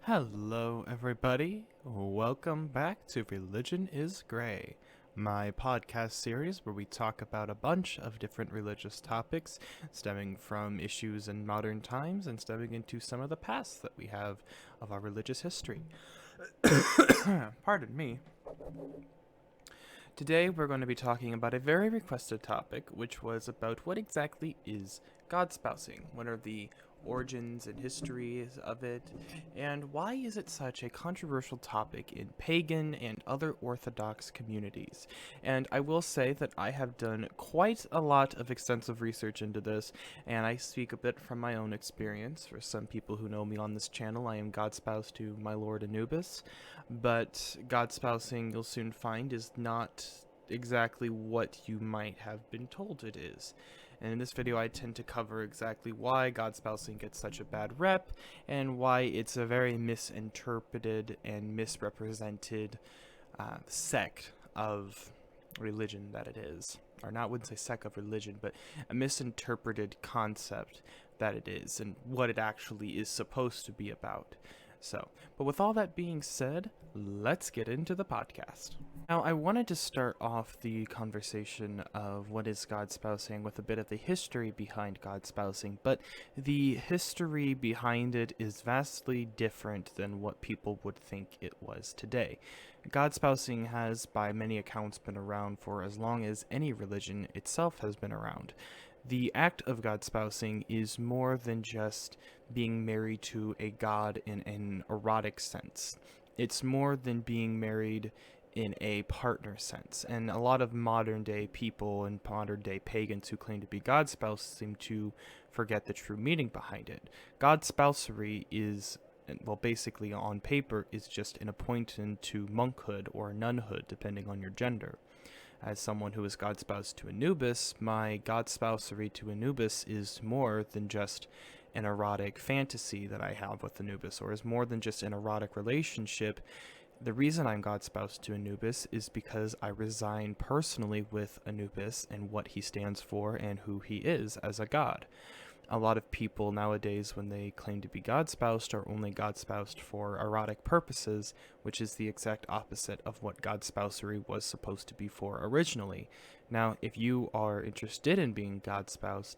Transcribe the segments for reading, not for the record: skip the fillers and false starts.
Hello, everybody. Welcome back to Religion is Gray, my podcast series where we talk about a bunch of different religious topics stemming from issues in modern times and stemming into some of the past that we have of our religious history. Pardon me. Today we're going to be talking about a very requested topic, which was about what exactly is godspousing? What are the origins and histories of it? And why is it such a controversial topic in pagan and other Orthodox communities? And I will say that I have done quite a lot of extensive research into this, and I speak a bit from my own experience. For some people who know me on this channel, I am godspoused to my lord Anubis, but godspousing, you'll soon find, is not exactly what you might have been told it is. And in this video, I tend to cover exactly why godspousing gets such a bad rep, and why it's a very misinterpreted and misrepresented sect of religion that it is. Or not, wouldn't say sect of religion, but a misinterpreted concept that it is, and what it actually is supposed to be about. But with all that being said, let's get into the podcast. Now, I wanted to start off the conversation of what is godspousing with a bit of the history behind godspousing, but the history behind it is vastly different than what people would think it was today. Godspousing has, by many accounts, been around for as long as any religion itself has been around. The act of godspousing is more than just being married to a god in an erotic sense. It's more than being married in a partner sense. And a lot of modern day people and modern day pagans who claim to be godspoused seem to forget the true meaning behind it. Godspousery is, well, basically on paper, is just an appointment to monkhood or nunhood, depending on your gender. As someone who is godspoused to Anubis, my godspousery to Anubis is more than just an erotic fantasy that I have with Anubis, or is more than just an erotic relationship. The reason I'm godspoused to Anubis is because I resign personally with Anubis and what he stands for and who he is as a god. A lot of people nowadays, when they claim to be godspoused, are only godspoused for erotic purposes, which is the exact opposite of what godspousery was supposed to be for originally. Now, if you are interested in being godspoused,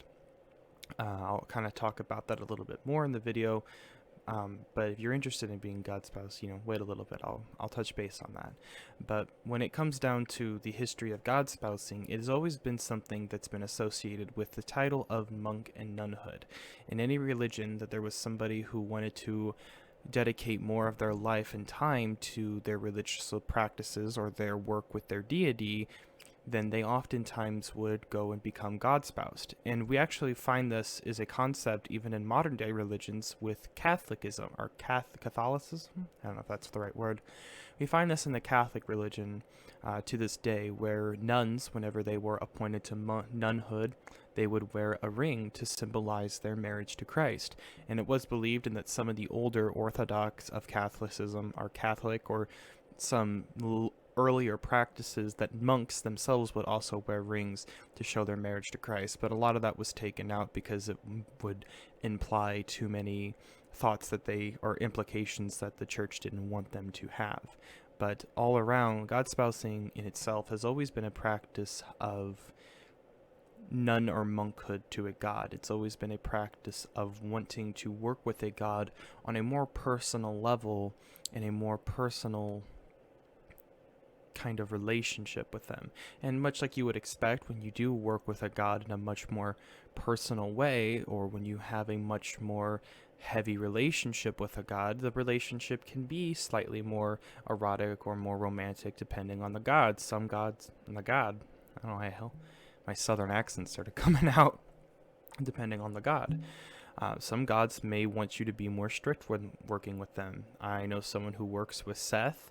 I'll kind of talk about that a little bit more in the video. But if you're interested in being godspoused, wait a little bit. I'll touch base on that. But when it comes down to the history of godspousing, it has always been something that's been associated with the title of monk and nunhood. In any religion, that there was somebody who wanted to dedicate more of their life and time to their religious practices or their work with their deity, then they oftentimes would go and become godspoused. And we actually find this is a concept even in modern day religions with Catholicism, or Catholicism? I don't know if that's the right word. We find this in the Catholic religion to this day, where nuns, whenever they were appointed to nunhood, they would wear a ring to symbolize their marriage to Christ. And it was believed in that some of the older Orthodox of Catholicism are Catholic, or some earlier practices that monks themselves would also wear rings to show their marriage to Christ, but a lot of that was taken out because it would imply too many thoughts that they, or implications that the church didn't want them to have. But all around, godspousing in itself has always been a practice of nun or monkhood to a god. It's always been a practice of wanting to work with a god on a more personal level, and a more personal kind of relationship with them. And much like you would expect when you do work with a god in a much more personal way, or when you have a much more heavy relationship with a god, the relationship can be slightly more erotic or more romantic depending on the god. Some gods, and the god, I don't know how my southern accent started coming out, depending on the god. Some gods may want you to be more strict when working with them. I know someone who works with Seth,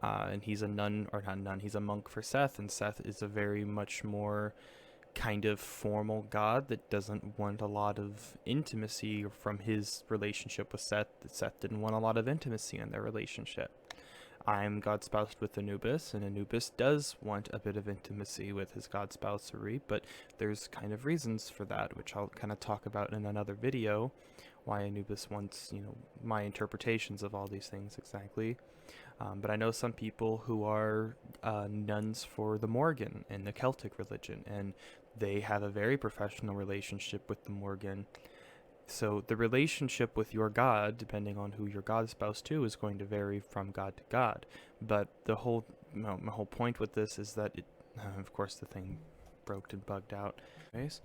and he's a nun, or not nun, he's a monk for Seth, and Seth is a very much more kind of formal god that doesn't want a lot of intimacy from his relationship with Seth. Seth didn't want a lot of intimacy in their relationship. I'm godspoused with Anubis, and Anubis does want a bit of intimacy with his godspousery, but there's kind of reasons for that, which I'll kind of talk about in another video, why Anubis wants, my interpretations of all these things exactly. But I know some people who are nuns for the Morgan in the Celtic religion, and they have a very professional relationship with the Morgan. So the relationship with your God, depending on who your God spouse to, is going to vary from God to God. But my whole point with this is that of course, the thing broke and bugged out. Anyways,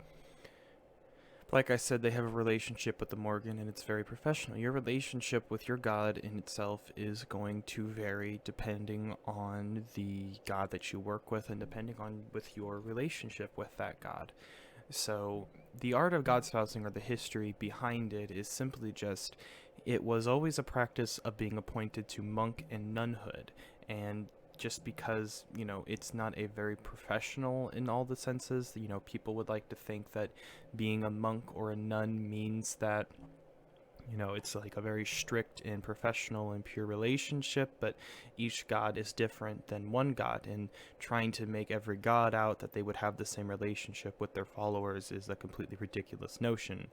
like I said, they have a relationship with the Morgan, and it's very professional. Your relationship with your God in itself is going to vary depending on the God that you work with and depending on with your relationship with that God. So the art of godspousing, or the history behind it, is simply just, it was always a practice of being appointed to monk and nunhood, and just because, it's not a very professional in all the senses, people would like to think that being a monk or a nun means that, it's like a very strict and professional and pure relationship, but each god is different than one god, and trying to make every god out that they would have the same relationship with their followers is a completely ridiculous notion.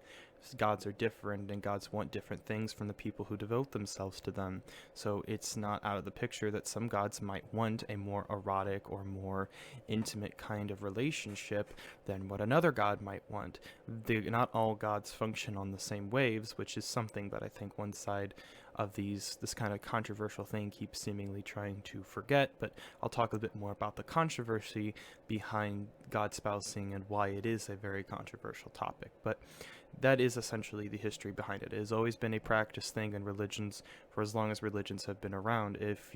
Gods are different, and gods want different things from the people who devote themselves to them, so it's not out of the picture that some gods might want a more erotic or more intimate kind of relationship than what another god might want. Not all gods function on the same waves, which is something that I think one side of this kind of controversial thing keeps seemingly trying to forget, but I'll talk a bit more about the controversy behind God spousing and why it is a very controversial topic. But that is essentially the history behind it. It has always been a practice thing in religions for as long as religions have been around. If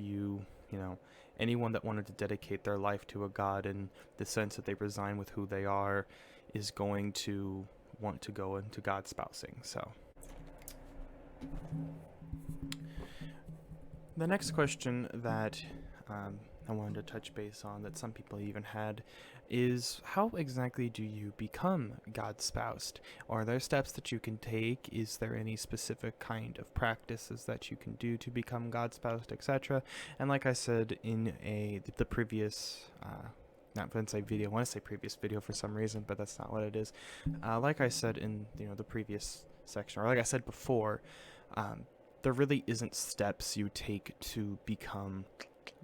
anyone that wanted to dedicate their life to a god in the sense that they resign with who they are is going to want to go into God spousing. So the next question that I wanted to touch base on, that some people even had, is how exactly do you become God spoused? Are there steps that you can take? Is there any specific kind of practices that you can do to become God spoused, etc.? And like I said in the previous not going to say video, I want to say previous video for some reason, but that's not what it is. Like I said in the previous section, or like I said before, there really isn't steps you take to become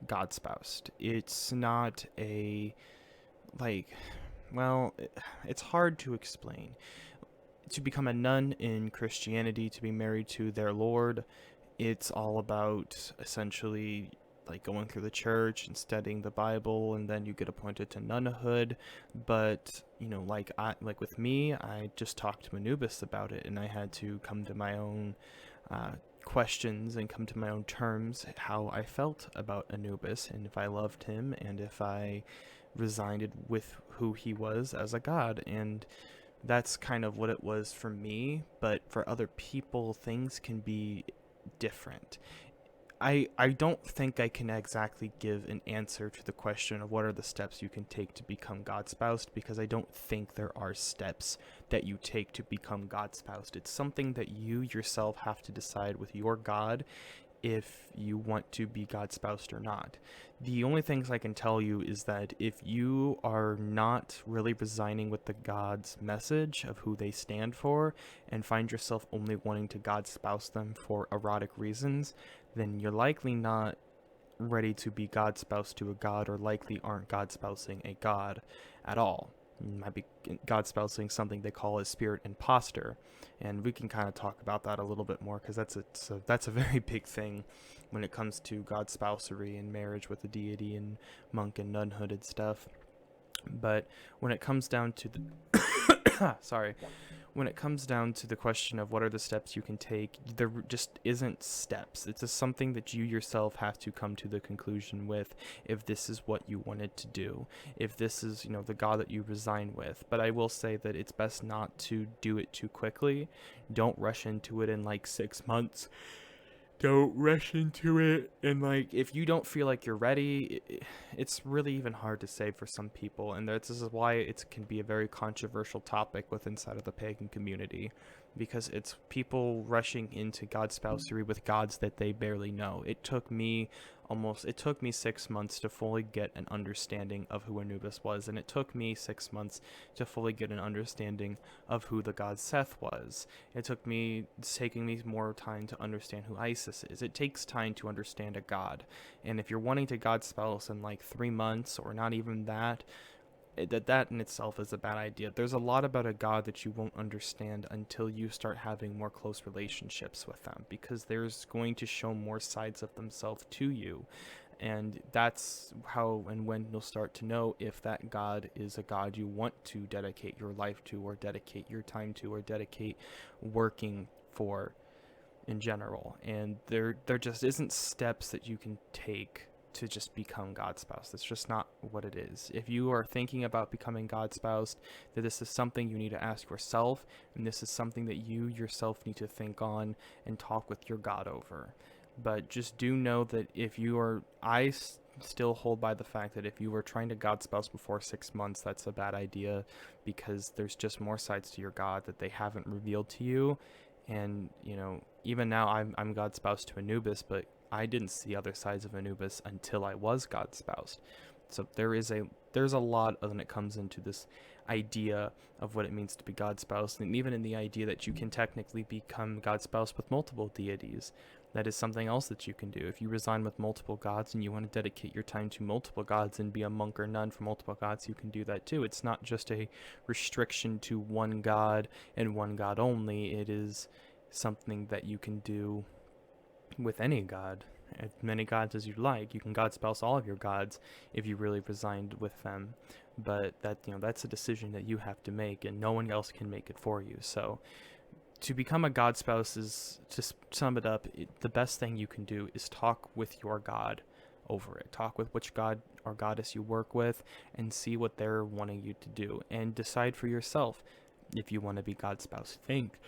God spoused. It's not it's hard to explain. To become a nun in Christianity, to be married to their Lord, it's all about essentially like going through the church and studying the Bible, and then you get appointed to nunhood. But like with me, I just talked to Anubis about it, and I had to come to my own questions and come to my own terms how I felt about Anubis, and if I loved him, and if I resigned with who he was as a god. And that's kind of what it was for me, but for other people things can be different. I don't think I can exactly give an answer to the question of what are the steps you can take to become God spoused, because I don't think there are steps that you take to become God spoused. It's something that you yourself have to decide with your God if you want to be God spoused or not. The only things I can tell you is that if you are not really resigning with the God's message of who they stand for, and find yourself only wanting to God spouse them for erotic reasons, then you're likely not ready to be God spoused to a god, or likely aren't God spousing a god at all. You might be God spousing something they call a spirit imposter, and we can kind of talk about that a little bit more, because that's a very big thing when it comes to God spousery and marriage with a deity and monk and nunhood and stuff. But when it comes down to the when it comes down to the question of what are the steps you can take, there just isn't steps. It's just something that you yourself have to come to the conclusion with, if this is what you wanted to do, if this is, the God that you resign with. But I will say that it's best not to do it too quickly. Don't rush into it in 6 months. Don't rush into it, and if you don't feel like you're ready, it's really even hard to say for some people, and this is why it can be a very controversial topic inside of the pagan community. because it's people rushing into godspousery with gods that they barely know. It took me 6 months to fully get an understanding of who Anubis was, and it took me 6 months to fully get an understanding of who the god Seth was. It's taking me more time to understand who Isis is. It takes time to understand a god, and if you're wanting to god spouse in like 3 months or not even that, that in itself is a bad idea. There's a lot about a god that you won't understand until you start having more close relationships with them, because there's going to show more sides of themselves to you, and that's how and when you'll start to know if that god is a god you want to dedicate your life to, or dedicate your time to, or dedicate working for in general. And there just isn't steps that you can take to just become God spouse. That's just not what it is. If you are thinking about becoming God spoused, that this is something you need to ask yourself, and this is something that you yourself need to think on and talk with your God over. But just do know that if you are, still hold by the fact that if you were trying to God spouse before 6 months, that's a bad idea, because there's just more sides to your God that they haven't revealed to you. And even now I'm God spoused to Anubis, but I didn't see other sides of Anubis until I was God spoused. So there's a lot when it comes into this idea of what it means to be God spoused, and even in the idea that you can technically become God spoused with multiple deities. That is something else that you can do. If you resign with multiple gods and you want to dedicate your time to multiple gods and be a monk or nun for multiple gods, you can do that too. It's not just a restriction to one god and one god only. It is something that you can do with any god, as many gods as you like. You can god spouse all of your gods if you really resigned with them, but that's a decision that you have to make, and no one else can make it for you. So to become a god spouse is, to sum it up, the best thing you can do is talk with your god over it. Talk with which god or goddess you work with and see what they're wanting you to do, and decide for yourself if you want to be god spouse. Think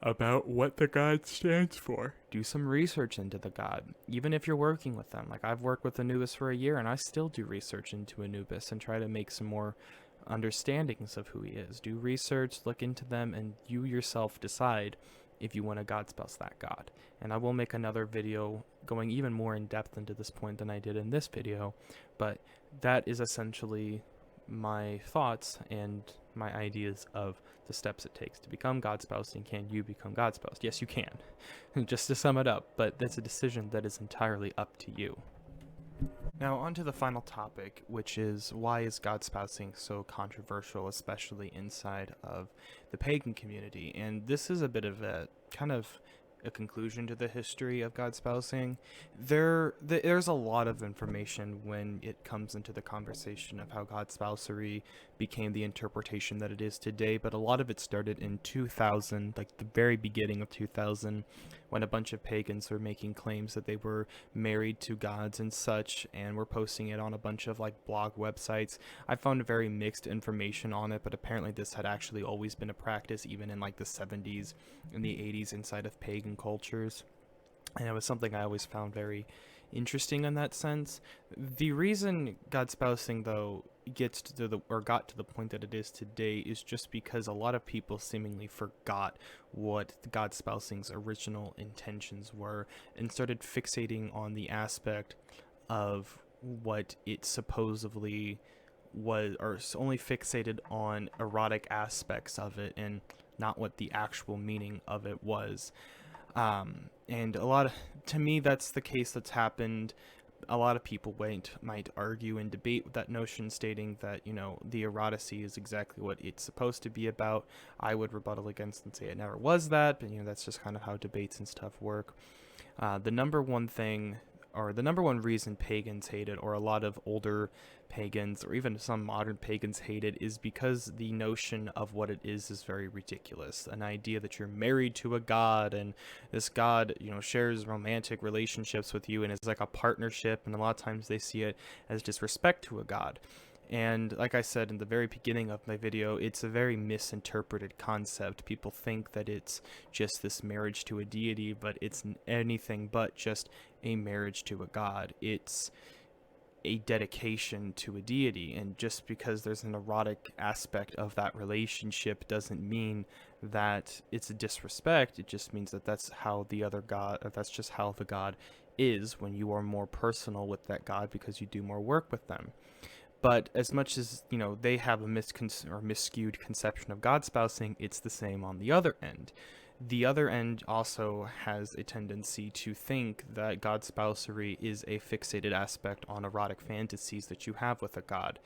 about what the god stands for. Do some research into the god, even if you're working with them. Like, I've worked with Anubis for a year, and I still do research into Anubis and try to make some more understandings of who he is. Do research, look into them, and you yourself decide if you want to god spouse that god. And I will make another video going even more in depth into this point than I did in this video, but that is essentially my thoughts and my ideas of the steps it takes to become god spoused. And can you become god spoused? Yes, you can. Just to sum it up, but that's a decision that is entirely up to you. Now, on to the final topic, which is, why is god spousing so controversial, especially inside of the pagan community? And this is a bit of a kind of a conclusion to the history of god spousing. There's a lot of information when it comes into the conversation of how god spousery became the interpretation that it is today, but a lot of it started in 2000, like the very beginning of 2000, when a bunch of pagans were making claims that they were married to gods and such, and were posting it on a bunch of like blog websites. I found very mixed information on it, but apparently this had actually always been a practice, even in like the 70s and the 80s inside of pagan cultures. And it was something I always found very interesting in that sense. The reason god spousing, though, got to the point that it is today is just because a lot of people seemingly forgot what god spousing's original intentions were, and started fixating on the aspect of what it supposedly was, or only fixated on erotic aspects of it and not what the actual meaning of it was. And to me, that's the case that's happened. A lot of people might argue and debate with that notion, stating that, the eroticy is exactly what it's supposed to be about. I would rebuttal against and say it never was that, but, that's just kind of how debates and stuff work. The number one reason pagans hate it, or a lot of older pagans, or even some modern pagans hate it, is because the notion of what it is very ridiculous. An idea that you're married to a god, and this god, shares romantic relationships with you, and it's like a partnership, and a lot of times they see it as disrespect to a god. And like I said in the very beginning of my video, it's a very misinterpreted concept. People think that it's just this marriage to a deity, but it's anything but just a marriage to a god. It's a dedication to a deity, and just because there's an erotic aspect of that relationship doesn't mean that it's a disrespect. It just means that that's how the other god, or that's just how the god is when you are more personal with that god because you do more work with them. But as much as, they have a misskewed conception of God spousing, it's the same on the other end. The other end also has a tendency to think that God spousery is a fixated aspect on erotic fantasies that you have with a god.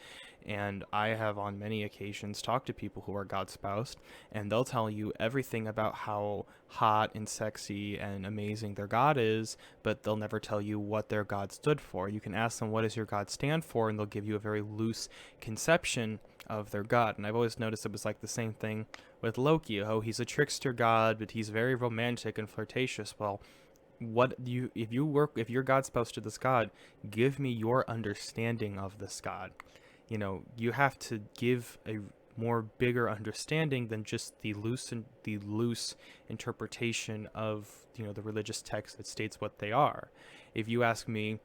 And I have on many occasions talked to people who are God spoused, and they'll tell you everything about how hot and sexy and amazing their god is, but they'll never tell you what their god stood for. You can ask them, what does your god stand for? And they'll give you a very loose conception of their god. And I've always noticed it was like the same thing with Loki. Oh, he's a trickster god, but he's very romantic and flirtatious. Well, if you're God spoused to this god, give me your understanding of this god. You have to give a more bigger understanding than just the loose interpretation of the religious text that states what they are. If you ask me,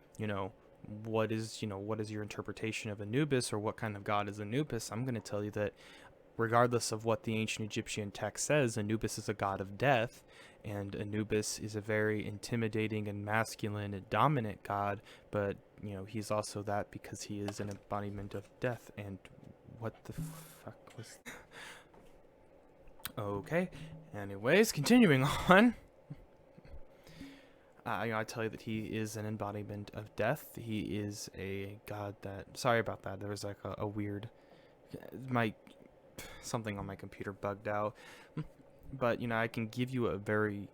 what is your interpretation of Anubis, or what kind of god is Anubis, I'm going to tell you that regardless of what the ancient Egyptian text says, Anubis is a god of death, and Anubis is a very intimidating and masculine and dominant god, but he's also that because he is an embodiment of death. And what the fuck was okay, anyways, continuing on. I tell you that he is an embodiment of death. He is a god that, sorry about that, there was like a weird, something on my computer bugged out, but I can give you a very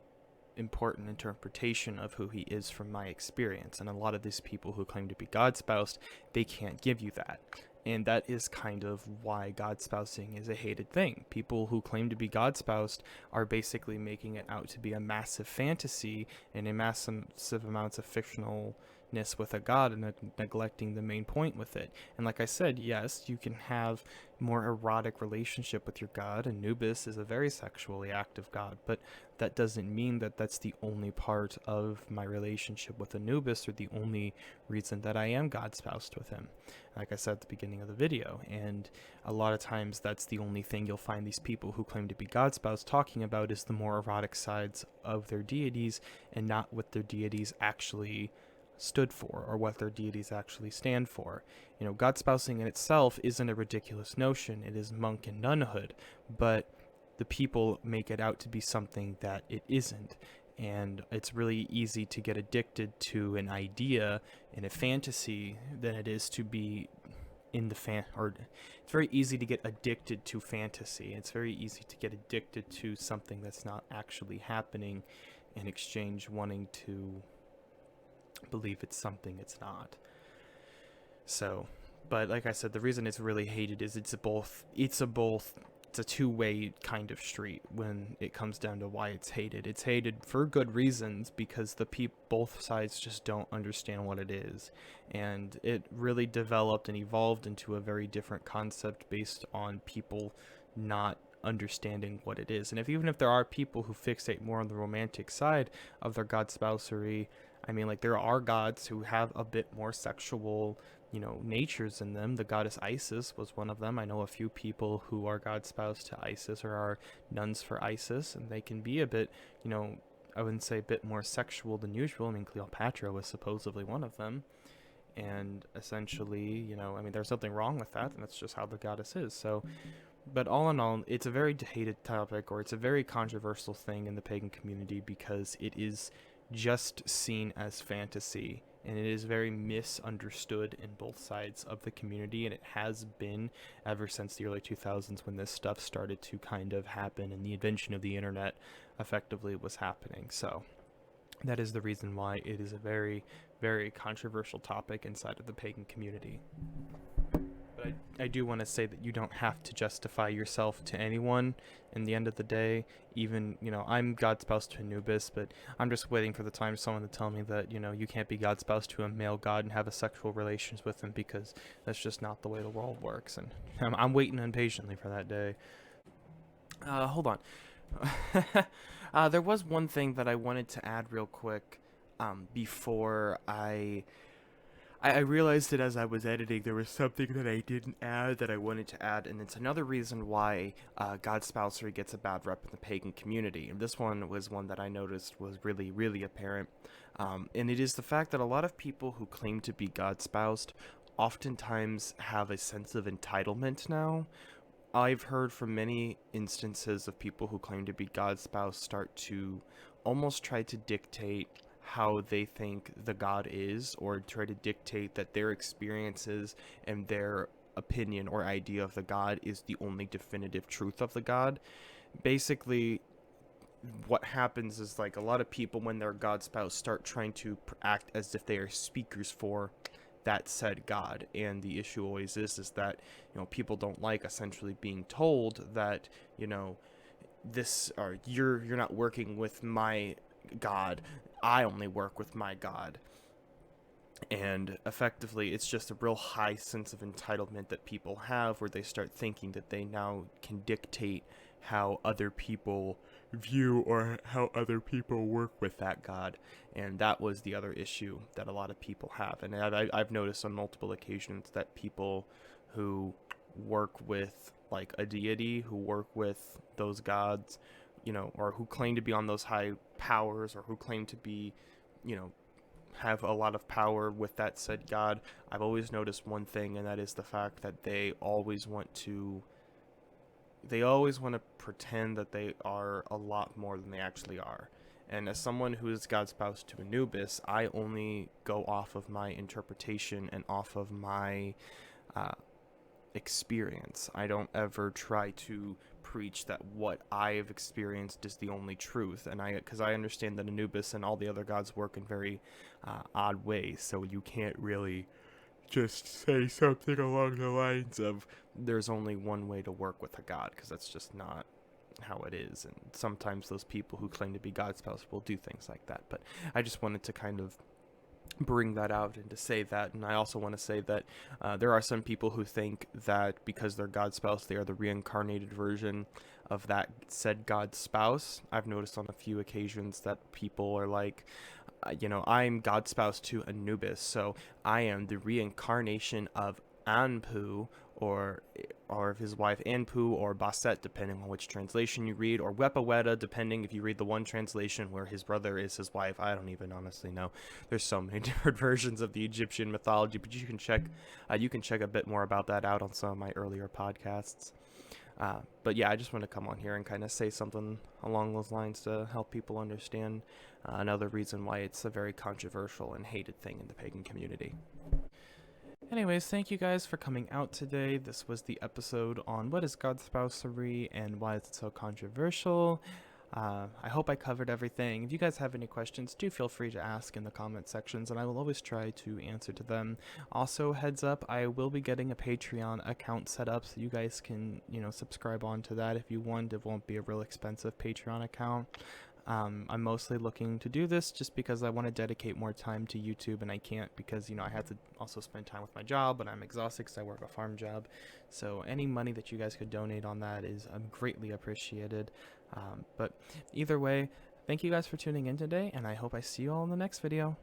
important interpretation of who he is from my experience, and a lot of these people who claim to be God spoused, they can't give you that. And that is kind of why God spousing is a hated thing. People who claim to be God spoused are basically making it out to be a massive fantasy and a massive amounts of fictionalness with a god, and neglecting the main point with it. And like I said, yes, you can have more erotic relationship with your god. Anubis is a very sexually active god, but that doesn't mean that that's the only part of my relationship with Anubis, or the only reason that I am God spoused with him, like I said at the beginning of the video. And a lot of times that's the only thing you'll find these people who claim to be God spoused talking about, is the more erotic sides of their deities, and not what their deities actually stood for, or what their deities actually stand for. God spousing in itself isn't a ridiculous notion. It is monk and nunhood, but the people make it out to be something that it isn't. And it's really easy to get addicted to an idea in a fantasy than it is to be in the it's very easy to get addicted to fantasy. It's very easy to get addicted to something that's not actually happening, in exchange wanting to believe it's something it's not. So, but like I said, the reason it's really hated is it's a two-way kind of street when it comes down to why it's hated. It's hated for good reasons, because both sides just don't understand what it is, and it really developed and evolved into a very different concept based on people not understanding what it is. And even if there are people who fixate more on the romantic side of their god spousery, I mean, like, there are gods who have a bit more sexual, natures in them. The goddess Isis was one of them. I know a few people who are god spoused to Isis, or are nuns for Isis, and they can be a bit, I wouldn't say a bit more sexual than usual. I mean, Cleopatra was supposedly one of them. And essentially, there's nothing wrong with that, and that's just how the goddess is. So, but all in all, it's a very hated topic, or it's a very controversial thing in the pagan community, because it is just seen as fantasy, and it is very misunderstood in both sides of the community, and it has been ever since the early 2000s, when this stuff started to kind of happen and the invention of the internet effectively was happening. So that is the reason why it is a very, very controversial topic inside of the pagan community. But I do want to say that you don't have to justify yourself to anyone in the end of the day. Even, I'm God spoused to Anubis, but I'm just waiting for the time someone to tell me that, you can't be God spoused to a male god and have a sexual relations with him, because that's just not the way the world works. And I'm waiting impatiently for that day. Hold on. There was one thing that I wanted to add real quick before I I realized that as I was editing, there was something that I didn't add that I wanted to add, and it's another reason why Godspousery gets a bad rep in the pagan community. And this one was one that I noticed was really, really apparent. And it is the fact that a lot of people who claim to be Godspoused oftentimes have a sense of entitlement now. I've heard from many instances of people who claim to be God's spouse start to almost try to dictate how they think the God is, or try to dictate that their experiences and their opinion or idea of the God is the only definitive truth of the God. Basically, what happens is, like, a lot of people, when they're God's spouse, start trying to act as if they are speakers for that said God. And the issue always is that, people don't like essentially being told that, this, or you're not working with my God, I only work with my God. And effectively, it's just a real high sense of entitlement that people have, where they start thinking that they now can dictate how other people view or how other people work with that God. And that was the other issue that a lot of people have. And I've noticed on multiple occasions that people who work with, like, a deity, who work with those gods, or who claim to be on those high powers, or who claim to be, have a lot of power with that said God, I've always noticed one thing, and that is the fact that they always want to pretend that they are a lot more than they actually are. And as someone who is God's spouse to Anubis, I only go off of my interpretation and off of my experience. I don't ever try to preach that what I have experienced is the only truth, and because I understand that Anubis and all the other gods work in very odd ways, so you can't really just say something along the lines of there's only one way to work with a god, because that's just not how it is. And sometimes those people who claim to be God's spouse will do things like that. But I just wanted to kind of bring that out and to say that. And I also want to say that there are some people who think that because they're God's spouse, they are the reincarnated version of that said God's spouse. I've noticed on a few occasions that people are like, I'm God's spouse to Anubis, so I am the reincarnation of Anpu, or of his wife Anpu, or Basset, depending on which translation you read, or Wepaweta, depending if you read the one translation where his brother is his wife. I don't even honestly know. There's so many different versions of the Egyptian mythology, but you can check a bit more about that out on some of my earlier podcasts. But yeah, I just want to come on here and kind of say something along those lines to help people understand another reason why it's a very controversial and hated thing in the pagan community. Anyways, thank you guys for coming out today. This was the episode on what is Godspousery and why is it so controversial. I hope I covered everything. If you guys have any questions, do feel free to ask in the comment sections, and I will always try to answer to them. Also, heads up, I will be getting a Patreon account set up, so you guys can, subscribe onto that if you want. It won't be a real expensive Patreon account. I'm mostly looking to do this just because I want to dedicate more time to YouTube, and I can't because, I have to also spend time with my job, and I'm exhausted because I work a farm job. So any money that you guys could donate on that is greatly appreciated. But either way, thank you guys for tuning in today, and I hope I see you all in the next video.